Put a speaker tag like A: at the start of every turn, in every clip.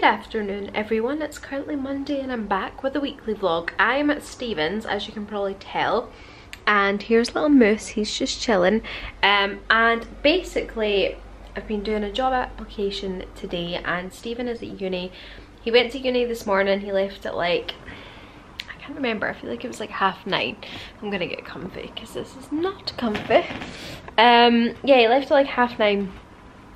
A: Good afternoon everyone, it's currently Monday and I'm back with a weekly vlog. I'm at Stephen's, as you can probably tell, and here's little Moose, he's just chilling. And basically I've been doing a job application today and Stephen is at uni. He went to uni this morning, he left at like, I can't remember, I feel like it was like 9:30. I'm gonna get comfy because this is not comfy. Yeah, he left at like 9:30.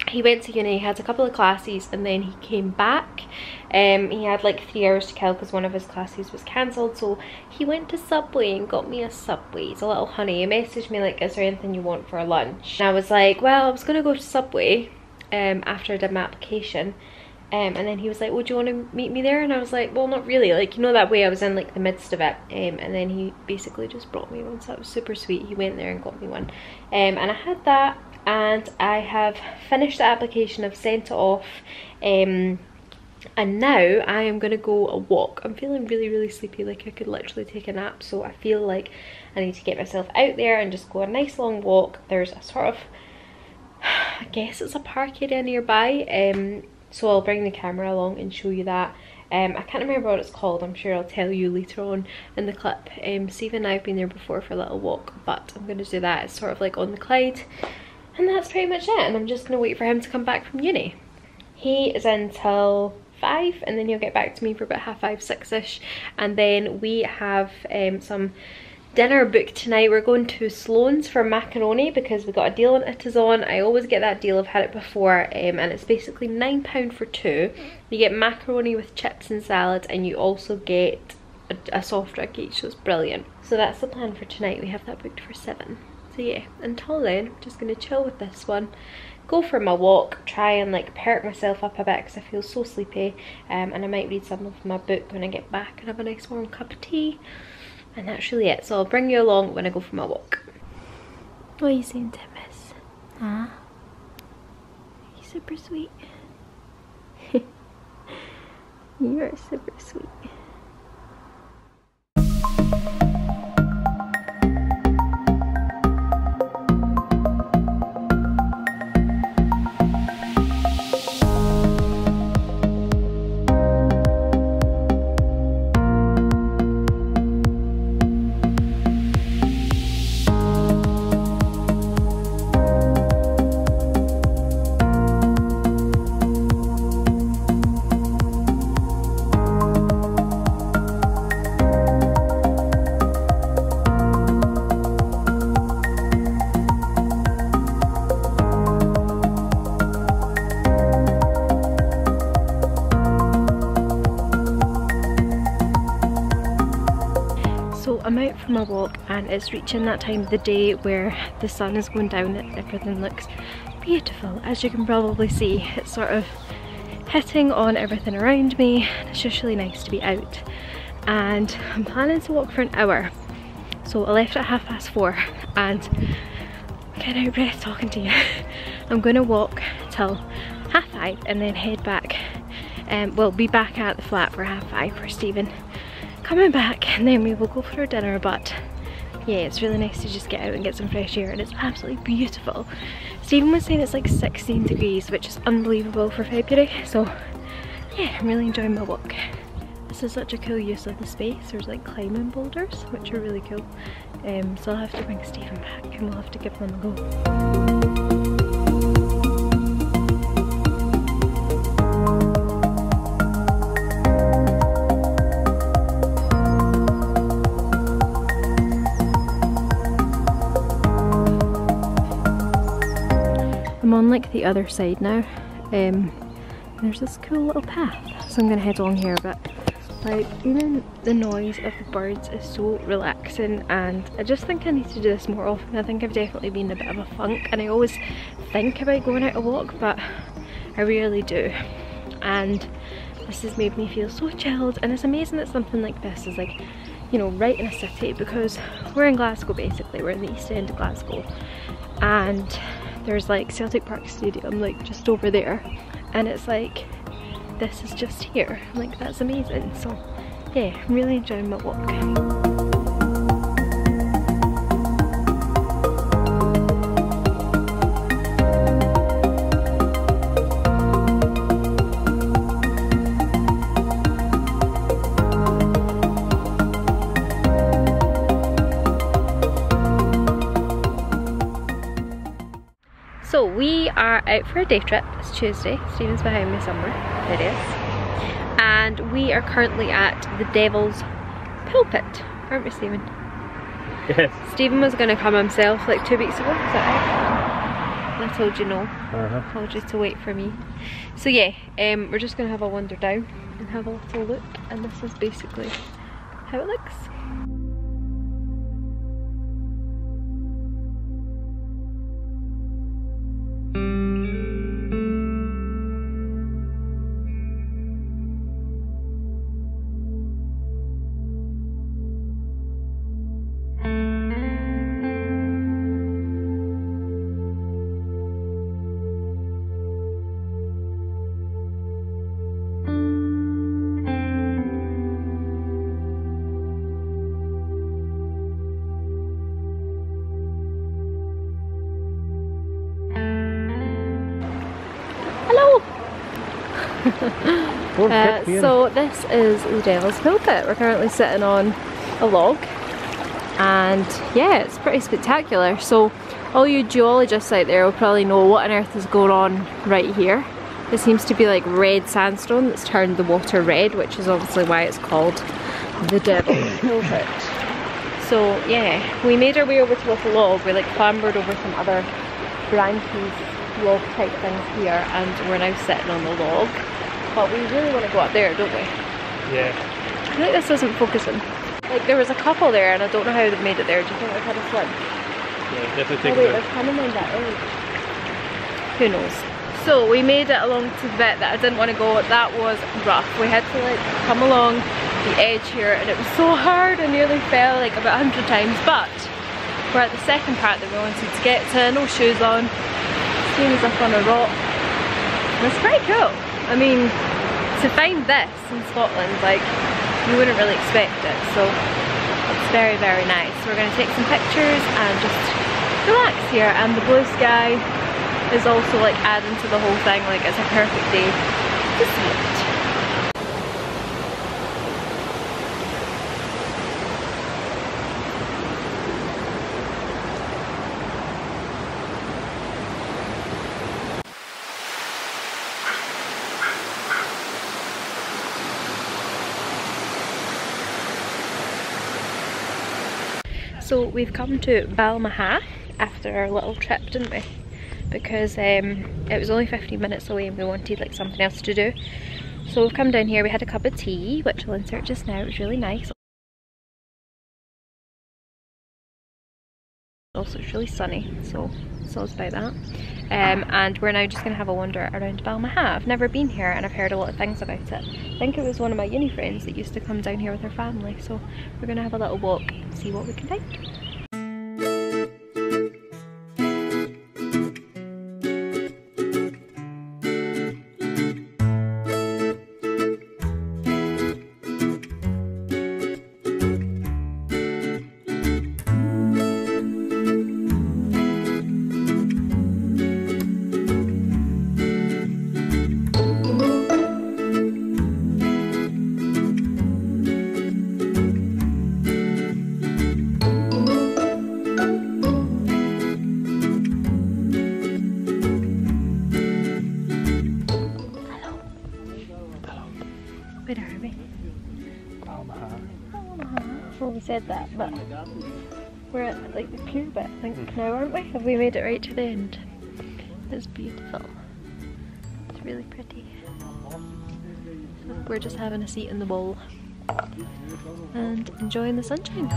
A: He went to uni, he had a couple of classes and then he came back. He had like 3 hours to kill because one of his classes was cancelled, so he went to Subway and got me a Subway. He's a little honey. He messaged me like, is there anything you want for lunch? And I was like, well, I was gonna go to Subway after I did my application. And then he was like, would you want to meet me there? And I was like, well, not really, like, you know, that way I was in like the midst of it. And then he basically just brought me one, so that was super sweet. He went there and got me one. And I had that. And I have finished the application, I've sent it off, and now I am going to go a walk. I'm feeling really sleepy, like I could literally take a nap, so I feel like I need to get myself out there and just go a nice long walk. There's a sort of, I guess it's a park area nearby, so I'll bring the camera along and show you that. I can't remember what it's called, I'm sure I'll tell you later on in the clip. Stephen and I have been there before for a little walk, but I'm going to do that. It's sort of like on the Clyde. And that's pretty much it, and I'm just going to wait for him to come back from uni. He is in till 5 and then he'll get back to me for about 5:30, 6ish, and then we have some dinner booked tonight. We're going to Sloan's for macaroni because we got a deal on It Is On. I always get that deal, I've had it before, and it's basically £9 for 2. You get macaroni with chips and salad and you also get a soft drink each, so it's brilliant. So that's the plan for tonight, we have that booked for 7. So yeah, until then, I'm just going to chill with this one, go for my walk, try and like perk myself up a bit because I feel so sleepy, and I might read some of my book when I get back and have a nice warm cup of tea, and that's really it. So I'll bring you along when I go for my walk. What are you saying, Timmis? Huh? You're super sweet. You are super sweet. I'm out for my walk and it's reaching that time of the day where the sun is going down and everything looks beautiful. As you can probably see, it's sort of hitting on everything around me. It's just really nice to be out, and I'm planning to walk for an hour. So I left at 4:30 and I'm getting out of breath talking to you. I'm going to walk till 5:30 and then head back, well, be back at the flat for 5:30 for Stephen coming back, and then we will go for our dinner. But yeah, it's really nice to just get out and get some fresh air, and it's absolutely beautiful. Stephen was saying it's like 16 degrees, which is unbelievable for February, so yeah, I'm really enjoying my walk. This is such a cool use of the space. There's like climbing boulders, which are really cool, so I'll have to bring Stephen back and we'll have to give them a go. I'm on like the other side now, there's this cool little path, so I'm gonna head along here, but like even the noise of the birds is so relaxing, and I just think I need to do this more often. I think I've definitely been in a bit of a funk and I always think about going out a walk but I rarely do, and this has made me feel so chilled. And it's amazing that something like this is like, you know, right in a city, because we're in Glasgow basically, we're in the east end of Glasgow, and there's like Celtic Park Stadium like just over there, and it's like this is just here, like that's amazing. So yeah, I'm really enjoying my walk. out for a day trip. It's Tuesday. Stephen's behind me somewhere. There he is. And we are currently at the Devil's Pulpit, aren't we, Stephen?
B: Yes.
A: Stephen was going to come himself like 2 weeks ago, is that right? I told you no. Told you to wait for me. So yeah, we're just going to have a wander down and have a little look, and this is basically how it looks. So this is the Devil's Pulpit. We're currently sitting on a log, and yeah, it's pretty spectacular. So all you geologists out there will probably know what on earth is going on right here. It seems to be like red sandstone that's turned the water red, which is obviously why it's called the Devil's Pulpit. So yeah, we made our way over to the log. We like clambered over some other branches, log type things here, and we're now sitting on the log. But we really want to go up there, don't we?
B: Yeah.
A: I think this isn't focusing. Like there was a couple there and I don't know how they've made it there. Do you think they've had a swim?
B: Yeah, definitely take
A: oh wait, they're coming on that edge. Who knows? So we made it along to the bit that I didn't want to go. That was rough. We had to like come along the edge here and it was so hard. I nearly fell like about 100 times. But we're at the second part that we wanted to get to. No shoes on. Stephen's up on a rock. It's pretty cool. I mean, to find this in Scotland, like, you wouldn't really expect it, so it's very, very nice. We're going to take some pictures and just relax here, and the blue sky is also like adding to the whole thing. Like, it's a perfect day to see it. So we've come to Balmaha after our little trip, didn't we? Because it was only 15 minutes away and we wanted like something else to do. So we've come down here, we had a cup of tea, which I'll insert just now. It was really nice. Also it's really sunny, so it's about that. And we're now just going to have a wander around Balmaha. I've never been here and I've heard a lot of things about it. I think it was one of my uni friends that used to come down here with her family, so we're going to have a little walk and see what we can find. Where are we? Balmaha. Well, we said that, but we're at like the pier bit, I think, now, aren't we? Have we made it right to the end? It's beautiful. It's really pretty. We're just having a seat in the bowl and enjoying the sunshine.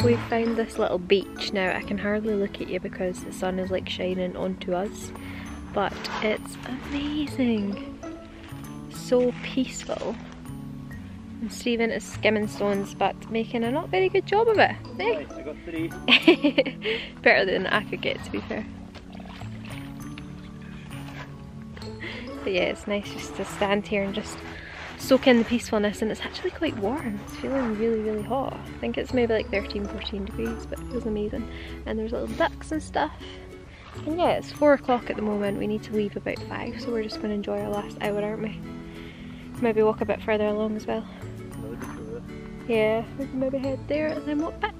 A: We found this little beach. Now I can hardly look at you because the sun is like shining onto us, but it's amazing. so peaceful. And Stephen is skimming stones but making a not very good job of it.
B: Right, I got 3.
A: Better than I could get, to be fair. But yeah, it's nice just to stand here and just soak in the peacefulness, and it's actually quite warm. It's feeling really, really hot. I think it's maybe like 13, 14 degrees, but it feels amazing. And there's little ducks and stuff. And yeah, it's 4 o'clock at the moment. We need to leave about 5, so we're just going to enjoy our last hour, aren't we? Maybe walk a bit further along as well. Yeah, we can maybe head there and then walk back.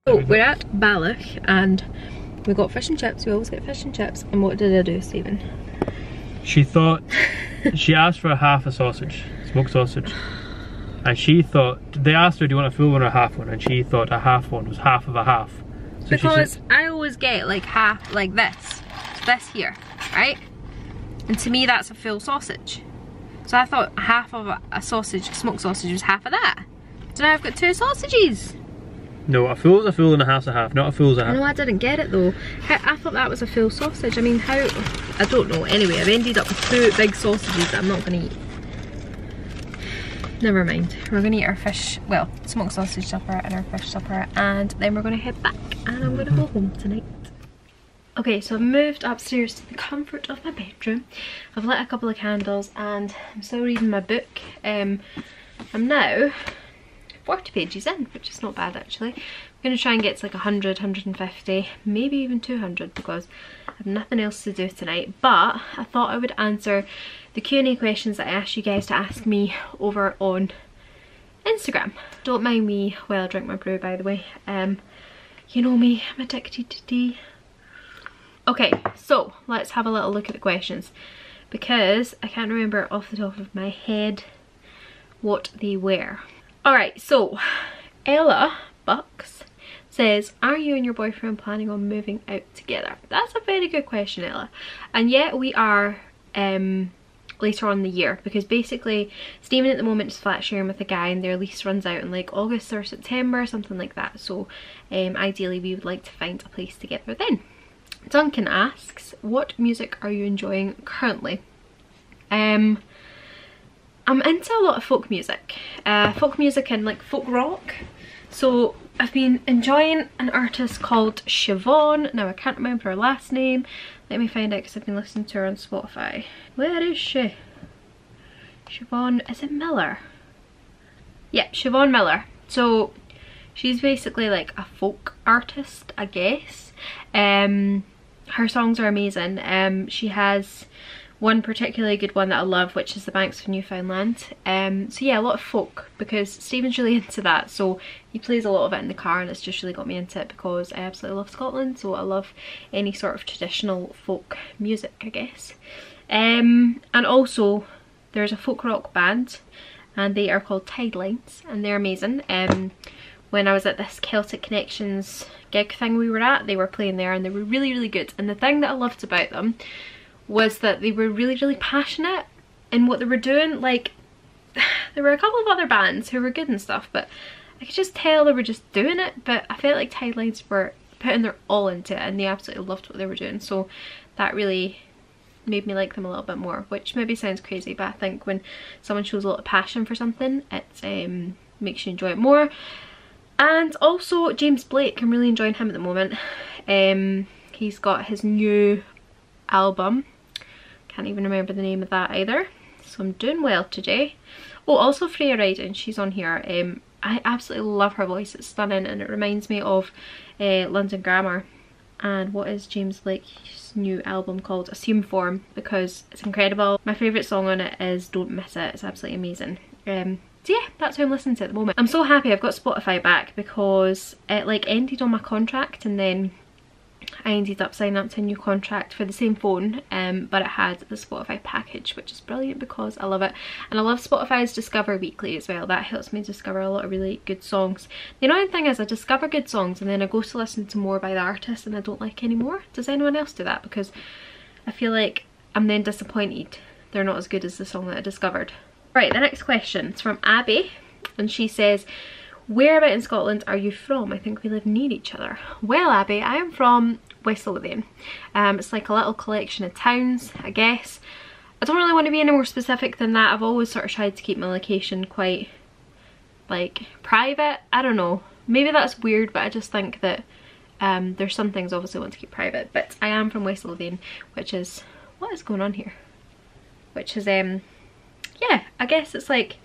A: So we're at Balloch and we got fish and chips. We always get fish and chips. And what did I do, Stephen?
B: She thought, she asked for a half a sausage, smoked sausage. And she thought, they asked her, do you want a full one or a half one? And she thought a half one was half of a half. So
A: because
B: said,
A: I always get like half, like this here, right? And to me that's a full sausage. So I thought half of a sausage, a smoked sausage, was half of that. So now I've got 2 sausages.
B: no, a full's a full and a half's a half, not a full's a half.
A: No, I didn't get it though. I thought that was a full sausage. I mean, how? I don't know. Anyway, I've ended up with 2 big sausages that I'm not going to eat. Never mind. We're going to eat our fish, well, smoked sausage supper and our fish supper, and then we're going to head back and I'm going to go home tonight. Okay, so I've moved upstairs to the comfort of my bedroom. I've lit a couple of candles and I'm still reading my book. I'm now 40 pages in, which is not bad actually. I'm going to try and get to like 100, 150, maybe even 200 because I have nothing else to do tonight. But I thought I would answer the Q&A questions that I asked you guys to ask me over on Instagram. Don't mind me while I drink my brew, by the way. You know me, I'm addicted to tea. Okay, so let's have a little look at the questions because I can't remember off the top of my head what they were. Alright, so Ella Bucks says, are you and your boyfriend planning on moving out together? That's a very good question, Ella. And yet we are later on in the year because basically Stephen at the moment is flat sharing with a guy and their lease runs out in like August or September, something like that. So ideally we would like to find a place together then. Duncan asks, what music are you enjoying currently? I'm into a lot of folk music and like folk rock. So I've been enjoying an artist called Siobhan. Now I can't remember her last name. Let me find out because I've been listening to her on Spotify. Where is she? Siobhan, is it Miller? Yeah, Siobhan Miller. So she's basically like a folk artist, I guess. Her songs are amazing. She has one particularly good one that I love, which is The Banks of Newfoundland. So yeah, a lot of folk because Stephen's really into that, so he plays a lot of it in the car and it's just really got me into it because I absolutely love Scotland, so I love any sort of traditional folk music, I guess. And also there's a folk rock band and they are called Tidelines and they're amazing. When I was at this Celtic Connections gig thing we were at, they were playing there and they were really, really good. And the thing that I loved about them was that they were really, really passionate in what they were doing. Like, there were a couple of other bands who were good and stuff, but I could just tell they were just doing it. But I felt like Tidelines were putting their all into it and they absolutely loved what they were doing. So that really made me like them a little bit more, which maybe sounds crazy, but I think when someone shows a lot of passion for something, it makes you enjoy it more. And also James Blake, I'm really enjoying him at the moment. He's got his new album. Can't even remember the name of that either. So I'm doing well today. Oh, also Freya Ryden, she's on here. I absolutely love her voice, it's stunning and it reminds me of London Grammar. And what is James Blake's new album called? Assume Form, because it's incredible. My favourite song on it is Don't Miss It, it's absolutely amazing. So yeah, that's who I'm listening to at the moment. I'm so happy I've got Spotify back because it like ended on my contract and then I ended up signing up to a new contract for the same phone, but it had the Spotify package, which is brilliant because I love it. And I love Spotify's Discover Weekly as well. That helps me discover a lot of really good songs. The annoying thing is I discover good songs and then I go to listen to more by the artist and I don't like anymore. Does anyone else do that? Because I feel like I'm then disappointed they're not as good as the song that I discovered. Right, the next question is from Abby, and she says, where about in Scotland are you from? I think we live near each other. Well, Abby, I am from West Lothian. It's like a little collection of towns, I guess. I don't really want to be any more specific than that. I've always sort of tried to keep my location quite, like, private. I don't know. Maybe that's weird, but I just think that there's some things obviously I want to keep private. But I am from West Lothian, which is... what is going on here? Which is, yeah, I guess it's like...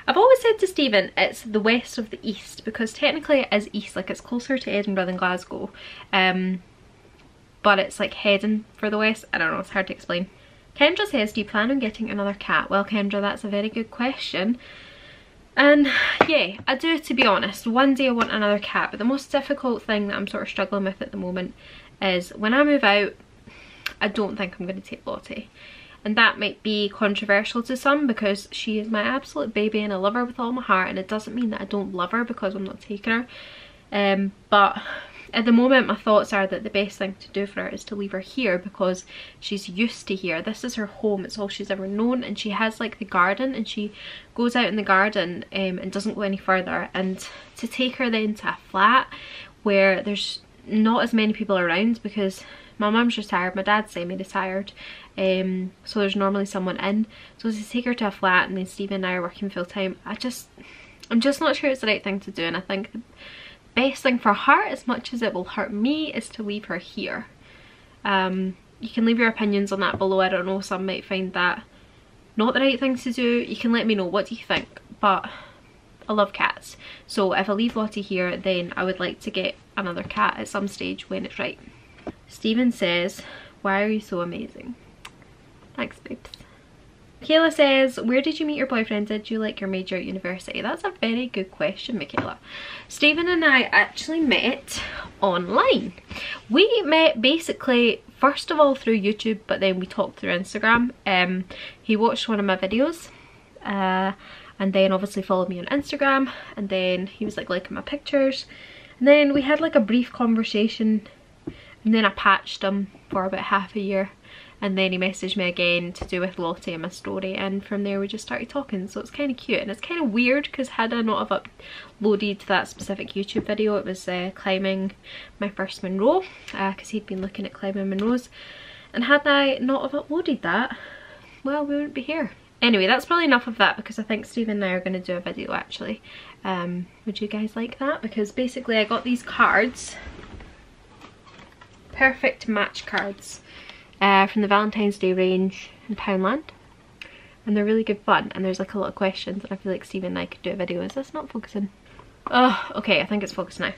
A: I've always said to Stephen it's the west of the east, because technically it is east, like it's closer to Edinburgh than Glasgow, but it's like heading for the west. I don't know, it's hard to explain. Kendra says, do you plan on getting another cat? Well, Kendra, that's a very good question, and yeah, I do, to be honest. One day I want another cat, but the most difficult thing that I'm sort of struggling with at the moment is when I move out, I don't think I'm going to take Lottie. And that might be controversial to some because she is my absolute baby and I love her with all my heart, and it doesn't mean that I don't love her because I'm not taking her. But at the moment my thoughts are that the best thing to do for her is to leave her here because she's used to here. This is her home, it's all she's ever known, and she has like the garden and she goes out in the garden and doesn't go any further. And to take her then to a flat where there's not as many people around, because my mum's retired, my dad's semi-retired, so there's normally someone in. So to take her to a flat and then Stephen and I are working full time, I'm just not sure it's the right thing to do. And I think the best thing for her, as much as it will hurt me, is to leave her here. You can leave your opinions on that below. I don't know, some might find that not the right thing to do. You can let me know, what do you think? But I love cats, so if I leave Lottie here, then I would like to get another cat at some stage when it's right. Stephen says, why are you so amazing? Thanks, babes. Michaela says, where did you meet your boyfriend? Did you like your major at university? That's a very good question, Michaela. Stephen and I actually met online. We met basically, first of all through YouTube, but then we talked through Instagram. He watched one of my videos, and then obviously followed me on Instagram, and then he was like liking my pictures, and then we had like a brief conversation, and then I patched him for about half a year, and then he messaged me again to do with Lottie and my story, and from there we just started talking. So it's kind of cute, and it's kind of weird because had I not have uploaded that specific YouTube video, it was climbing my first Monroe, because he'd been looking at climbing Monroes, and had I not have uploaded that, well, we wouldn't be here. Anyway, that's probably enough of that, because I think Stephen and I are going to do a video actually. Would you guys like that? Because basically I got these cards, perfect match cards, from the Valentine's Day range in Poundland, and they're really good fun, and there's like a lot of questions, and I feel like Stephen and I could do a video. Is this not focusing? Oh, okay, I think it's focused now.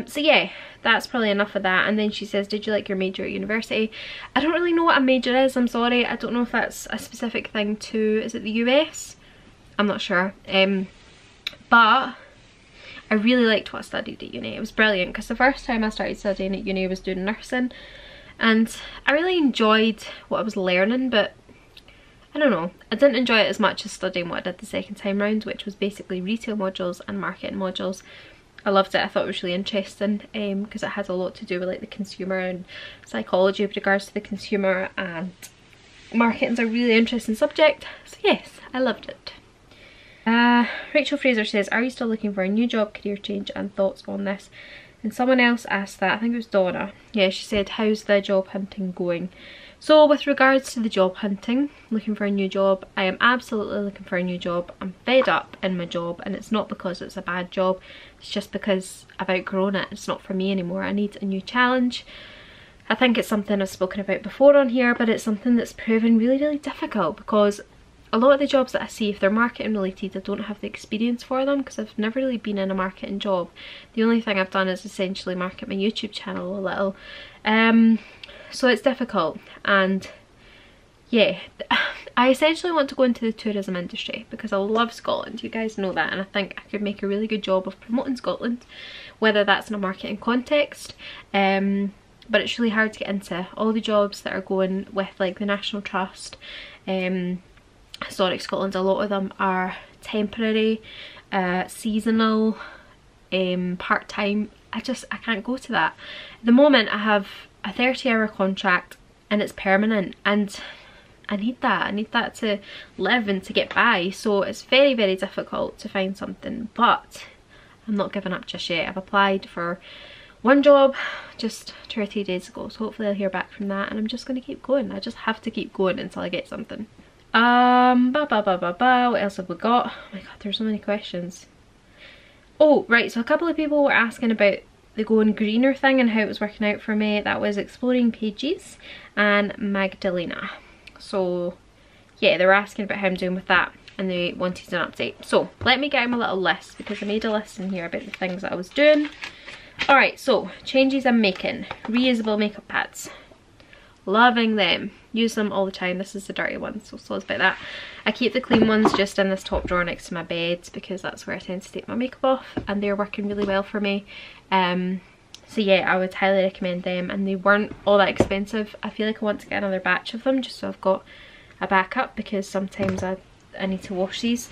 A: So yeah, that's probably enough of that. And then she says, did you like your major at university? I don't really know what a major is, I'm sorry. I don't know if that's a specific thing to, is it the US? I'm not sure. But I really liked what I studied at uni. It was brilliant, because the first time I started studying at uni I was doing nursing, and I really enjoyed what I was learning, but I don't know, I didn't enjoy it as much as studying what I did the second time round, which was basically retail modules and marketing modules. I loved it. I thought it was really interesting, because it had a lot to do with like the consumer and psychology with regards to the consumer, and marketing's a really interesting subject, so yes, I loved it. Rachel Fraser says, are you still looking for a new job, career change, and thoughts on this? And someone else asked that, I think it was Donna. Yeah, she said, how's the job hunting going? So with regards to the job hunting, looking for a new job, I am absolutely looking for a new job. I'm fed up in my job, and it's not because it's a bad job, it's just because I've outgrown it. It's not for me anymore. I need a new challenge. I think it's something I've spoken about before on here, but it's something that's proven really, really difficult, because a lot of the jobs that I see, if they're marketing related, I don't have the experience for them, because I've never really been in a marketing job. The only thing I've done is essentially market my YouTube channel a little. So it's difficult, and yeah, I essentially want to go into the tourism industry because I love Scotland, you guys know that, and I think I could make a really good job of promoting Scotland, whether that's in a marketing context, but it's really hard to get into. All the jobs that are going with like the National Trust, Historic Scotland, a lot of them are temporary, seasonal, part-time. I can't go to that. At the moment I have a 30-hour contract and it's permanent, and I need that to live and to get by, so it's very, very difficult to find something, but I'm not giving up just yet. I've applied for one job just 30 days ago, so hopefully I'll hear back from that, and I'm just going to keep going. I just have to keep going until I get something. What else have we got? Oh my god, there's so many questions. Oh right, so a couple of people were asking about the going greener thing and how it was working out for me. That was Exploring Pages and Magdalena. So yeah, they were asking about how I'm doing with that and they wanted an update. So let me get my little list, because I made a list in here about the things that I was doing. Alright, so changes I'm making. Reusable makeup pads. Loving them. Use them all the time. This is the dirty one, so it's about that. I keep the clean ones just in this top drawer next to my bed, because that's where I tend to take my makeup off, and they're working really well for me. So yeah, I would highly recommend them, and they weren't all that expensive. I feel like I want to get another batch of them just so I've got a backup, because sometimes I need to wash these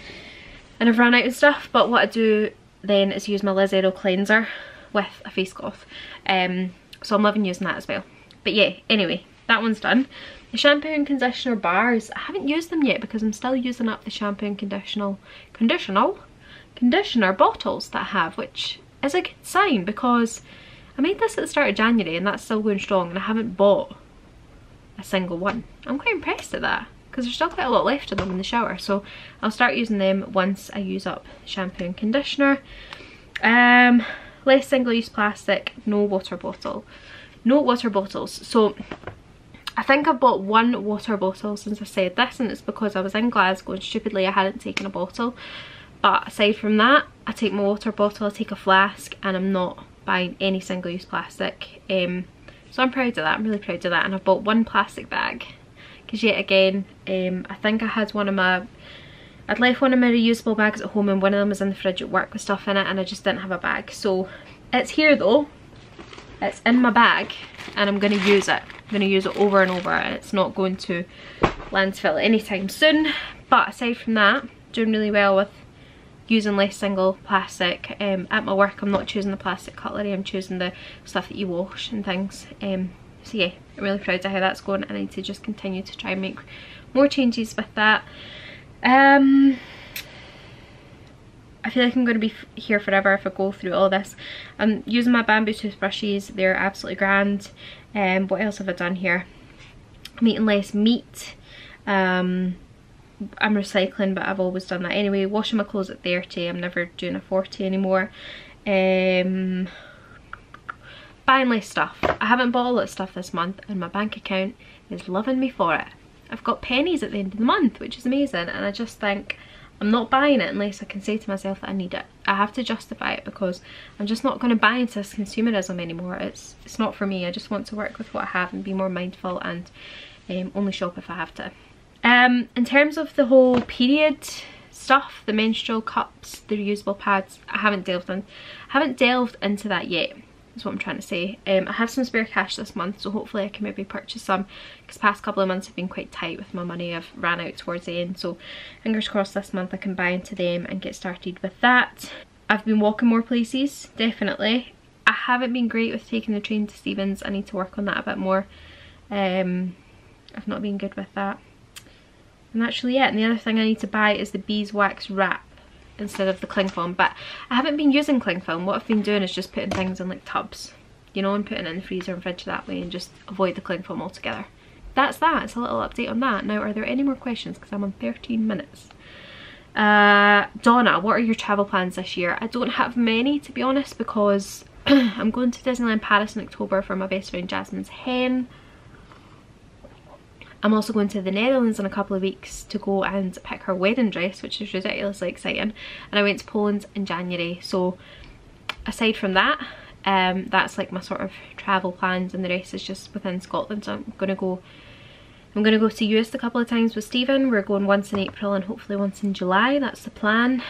A: and I've run out of stuff. But what I do then is use my Liz Aero cleanser with a face cloth, so I'm loving using that as well. But yeah, anyway, that one's done. The shampoo and conditioner bars, I haven't used them yet because I'm still using up the shampoo and conditioner bottles that I have, which is a good sign, because I made this at the start of January and that's still going strong, and I haven't bought a single one. I'm quite impressed at that, because there's still quite a lot left of them in the shower, so I'll start using them once I use up the shampoo and conditioner. Less single-use plastic, no water bottle. No water bottles. So I think I've bought one water bottle since I said this, and it's because I was in Glasgow and stupidly I hadn't taken a bottle. But aside from that, I take my water bottle, I take a flask, and I'm not buying any single-use plastic. So I'm proud of that. I'm really proud of that. And I've bought one plastic bag, because yet again, I think I had I'd left one of my reusable bags at home, and one of them was in the fridge at work with stuff in it, and I just didn't have a bag. So it's here though. It's in my bag, and I'm going to use it. I'm going to use it over and over, and it's not going to landfill anytime soon. But aside from that, doing really well with using less single plastic. At my work, I'm not choosing the plastic cutlery, I'm choosing the stuff that you wash and things. So yeah, I'm really proud of how that's going, and I need to just continue to try and make more changes with that. I feel like I'm going to be here forever if I go through all this. I'm using my bamboo toothbrushes, they're absolutely grand. What else have I done here? I'm eating less meat. I'm recycling, but I've always done that anyway. Washing my clothes at 30, I'm never doing a 40 anymore. Buying less stuff. I haven't bought a lot of stuff this month, and my bank account is loving me for it. I've got pennies at the end of the month, which is amazing, and I just think I'm not buying it unless I can say to myself that I need it. I have to justify it, because I'm just not going to buy into this consumerism anymore. It's not for me. I just want to work with what I have and be more mindful, and only shop if I have to. In terms of the whole period stuff, the menstrual cups, the reusable pads, I haven't delved into that yet, is what I'm trying to say. I have some spare cash this month, so hopefully I can maybe purchase some, because past couple of months have been quite tight with my money. I've ran out towards the end, so fingers crossed this month I can buy into them and get started with that. I've been walking more places, definitely. I haven't been great with taking the train to Stevens. I need to work on that a bit more. I've not been good with that. And that's really it. And the other thing I need to buy is the beeswax wrap instead of the cling film, but I haven't been using cling film. What I've been doing is just putting things in like tubs, you know, and putting it in the freezer and fridge that way, and just avoid the cling film altogether. That's that. It's a little update on that. Now, are there any more questions? Because I'm on 13 minutes. Donna, what are your travel plans this year? I don't have many, to be honest, because I'm going to Disneyland Paris in October for my best friend Jasmine's hen. I'm also going to the Netherlands in a couple of weeks to go and pick her wedding dress, which is ridiculously exciting. And I went to Poland in January. So aside from that, that's like my sort of travel plans, and the rest is just within Scotland. So I'm gonna go to US a couple of times with Stephen. We're going once in April and hopefully once in July. That's the plan.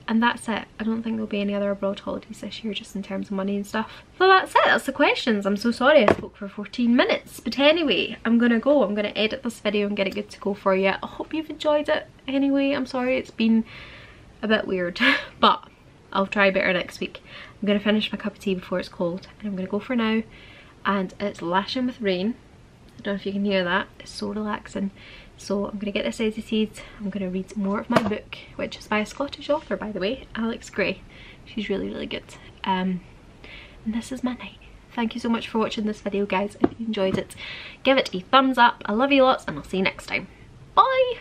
A: and that's it. I don't think there'll be any other abroad holidays this year, just in terms of money and stuff. So that's it, that's the questions. I'm so sorry I spoke for 14 minutes. But anyway, I'm gonna go. I'm gonna edit this video and get it good to go for you. I hope you've enjoyed it. Anyway, I'm sorry it's been a bit weird, but I'll try better next week. I'm gonna finish my cup of tea before it's cold, and I'm gonna go for now. And it's lashing with rain. I don't know if you can hear that. It's so relaxing. So I'm gonna get this edited. I'm gonna read more of my book, which is by a Scottish author, by the way, Alex Gray. She's really, really good. And this is my night. Thank you so much for watching this video, guys. If you enjoyed it, give it a thumbs up. I love you lots, and I'll see you next time. Bye!